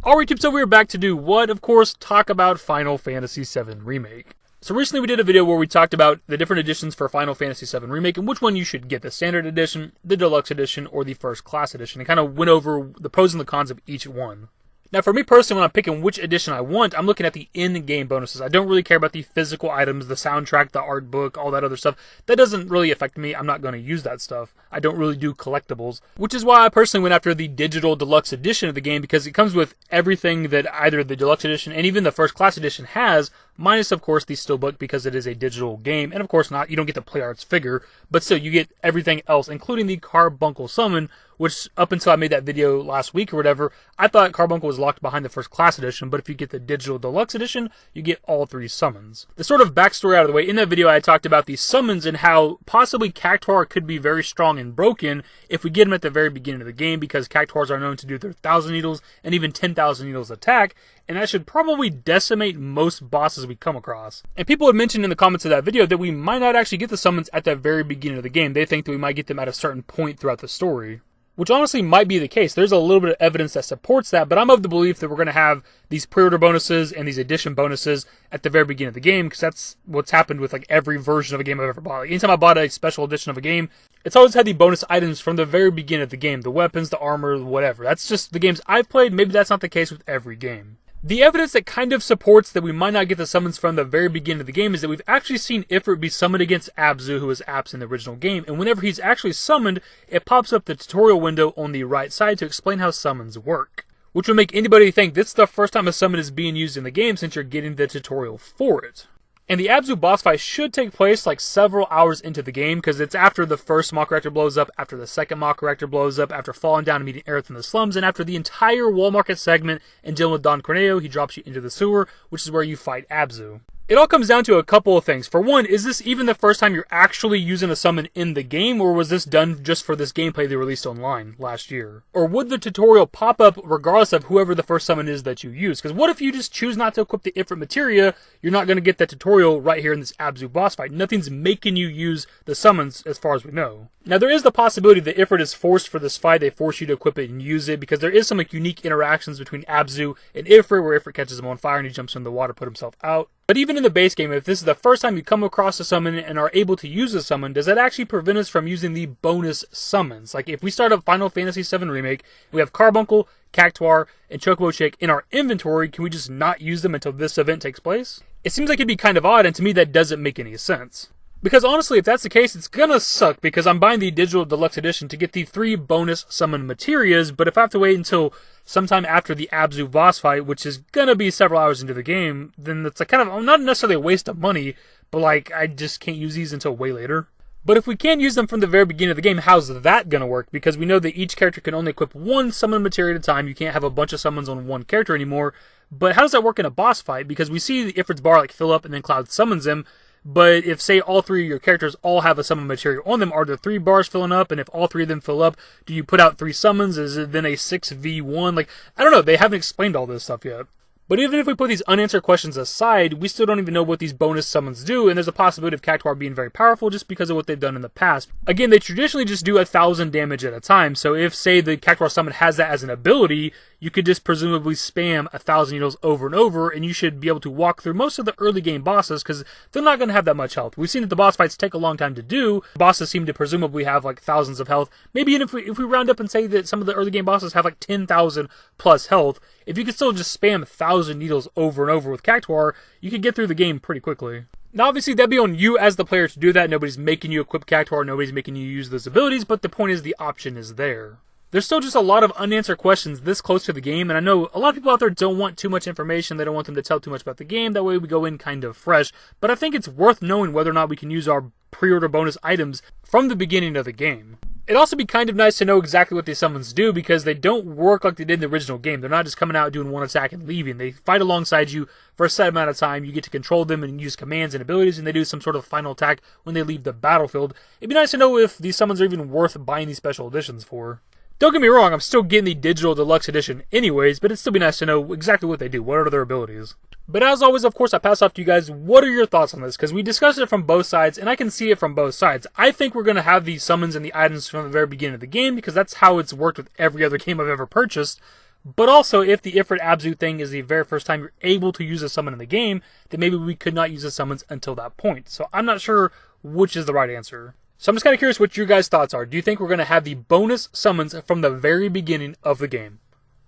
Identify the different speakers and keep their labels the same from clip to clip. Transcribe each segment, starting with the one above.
Speaker 1: Alright, so we are back to do what? Of course, talk about Final Fantasy VII Remake. So recently we did a video where we talked about the different editions for Final Fantasy VII Remake and which one you should get, the Standard Edition, the Deluxe Edition, or the First Class Edition, and kind of went over the pros and the cons of each one. Now, for me personally, when I'm picking which edition I want, I'm looking at the in-game bonuses. I don't really care about the physical items, the soundtrack, the art book, all that other stuff. That doesn't really affect me. I'm not going to use that stuff. I don't really do collectibles, which is why I personally went after the digital deluxe edition of the game, because it comes with everything that either the deluxe edition and even the first class edition has, minus, of course, the steelbook, because it is a digital game. And, of course, you don't get the Play Arts figure, but still, you get everything else, including the Carbuncle Summon, which, up until I made that video last week or whatever, I thought Carbuncle was locked behind the First Class Edition, but if you get the Digital Deluxe Edition, you get all three summons. The sort of backstory out of the way, in that video I talked about these summons and how possibly Cactuar could be very strong and broken if we get him at the very beginning of the game, because Cactuars are known to do their 1,000 needles and even 10,000 needles attack, and that should probably decimate most bosses we come across. And people had mentioned in the comments of that video that we might not actually get the summons at the very beginning of the game. They think that we might get them at a certain point throughout the story, which honestly might be the case. There's a little bit of evidence that supports that, but I'm of the belief that we're going to have these pre-order bonuses and these edition bonuses at the very beginning of the game, because that's what's happened with like every version of a game I've ever bought. Like, anytime I bought a special edition of a game, it's always had the bonus items from the very beginning of the game, the weapons, the armor, whatever. That's just the games I've played. Maybe that's not the case with every game. The evidence that kind of supports that we might not get the summons from the very beginning of the game is that we've actually seen Ifrit be summoned against Abzu, who was Apps in the original game, and whenever he's actually summoned, it pops up the tutorial window on the right side to explain how summons work, which would make anybody think this is the first time a summon is being used in the game since you're getting the tutorial for it. And the Abzu boss fight should take place like several hours into the game, because it's after the first Mach Reactor blows up, after the second Mach Reactor blows up, after falling down and meeting Aerith in the slums, and after the entire Wall Market segment and dealing with Don Corneo. He drops you into the sewer, which is where you fight Abzu. It all comes down to a couple of things. For one, is this even the first time you're actually using a summon in the game, or was this done just for this gameplay they released online last year? Or would the tutorial pop up regardless of whoever the first summon is that you use? Because what if you just choose not to equip the Ifrit materia? You're not going to get that tutorial right here in this Abzu boss fight. Nothing's making you use the summons as far as we know. Now, there is the possibility that Ifrit is forced for this fight. They force you to equip it and use it, because there is some like unique interactions between Abzu and Ifrit, where Ifrit catches him on fire and he jumps in the water to put himself out. But even in the base game, if this is the first time you come across a summon and are able to use a summon, does that actually prevent us from using the bonus summons? Like, if we start up Final Fantasy VII Remake, we have Carbuncle, Cactuar, and Chocobo Chick in our inventory, can we just not use them until this event takes place? It seems like it'd be kind of odd, and to me that doesn't make any sense. Because honestly, if that's the case, it's gonna suck, because I'm buying the Digital Deluxe Edition to get the 3 bonus summon materias, but if I have to wait until sometime after the Abzu boss fight, which is gonna be several hours into the game, then it's like kind of, not necessarily a waste of money, but like, I just can't use these until way later. But if we can use them from the very beginning of the game, how's that gonna work? Because we know that each character can only equip one summon materia at a time. You can't have a bunch of summons on one character anymore. But how does that work in a boss fight? Because we see Ifrit's bar like fill up and then Cloud summons him. But if, say, all 3 of your characters all have a summon material on them, are the 3 bars filling up? And if all 3 of them fill up, do you put out 3 summons? Is it then a 6v1? Like, I don't know. They haven't explained all this stuff yet. But even if we put these unanswered questions aside, we still don't even know what these bonus summons do, and there's a possibility of Cactuar being very powerful just because of what they've done in the past. Again, they traditionally just do 1,000 damage at a time, so if, say, the Cactuar summon has that as an ability, you could just presumably spam 1,000 needles over and over, and you should be able to walk through most of the early game bosses, because they're not going to have that much health. We've seen that the boss fights take a long time to do. Bosses seem to presumably have like thousands of health. Maybe even if we round up and say that some of the early game bosses have like 10,000 plus health, if you could still just spam 1,000 needles over and over with Cactuar, you could get through the game pretty quickly. Now, obviously, that'd be on you as the player to do that. Nobody's making you equip Cactuar, nobody's making you use those abilities, but the point is the option is there. There's still just a lot of unanswered questions this close to the game, and I know a lot of people out there don't want too much information. They don't want them to tell too much about the game. That way we go in kind of fresh. But I think it's worth knowing whether or not we can use our pre-order bonus items from the beginning of the game. It'd also be kind of nice to know exactly what these summons do, because they don't work like they did in the original game. They're not just coming out doing one attack and leaving. They fight alongside you for a set amount of time. You get to control them and use commands and abilities, and they do some sort of final attack when they leave the battlefield. It'd be nice to know if these summons are even worth buying these special editions for. Don't get me wrong, I'm still getting the Digital Deluxe Edition anyways, but it'd still be nice to know exactly what they do. What are their abilities? But as always, of course, I pass off to you guys. What are your thoughts on this? Because we discussed it from both sides, and I can see it from both sides. I think we're going to have these summons and the items from the very beginning of the game, because that's how it's worked with every other game I've ever purchased. But also, if the Ifrit Abzu thing is the very first time you're able to use a summon in the game, then maybe we could not use the summons until that point. So I'm not sure which is the right answer. So I'm just kind of curious what your guys' thoughts are. Do you think we're going to have the bonus summons from the very beginning of the game?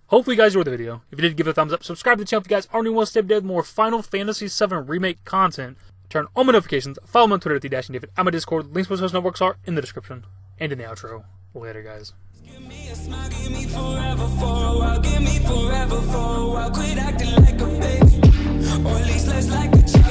Speaker 1: Hopefully you guys enjoyed the video. If you did, give it a thumbs up. Subscribe to the channel if you guys already want to stay updated with more Final Fantasy VII Remake content. Turn on my notifications. Follow me on Twitter at @TheDashingDavid. I'm on Discord. Links to my social networks are in the description and in the outro. Later, guys.
Speaker 2: Give me a smile, give me forever for a while, give me forever for a while. Quit acting like a baby, or at least less like a child.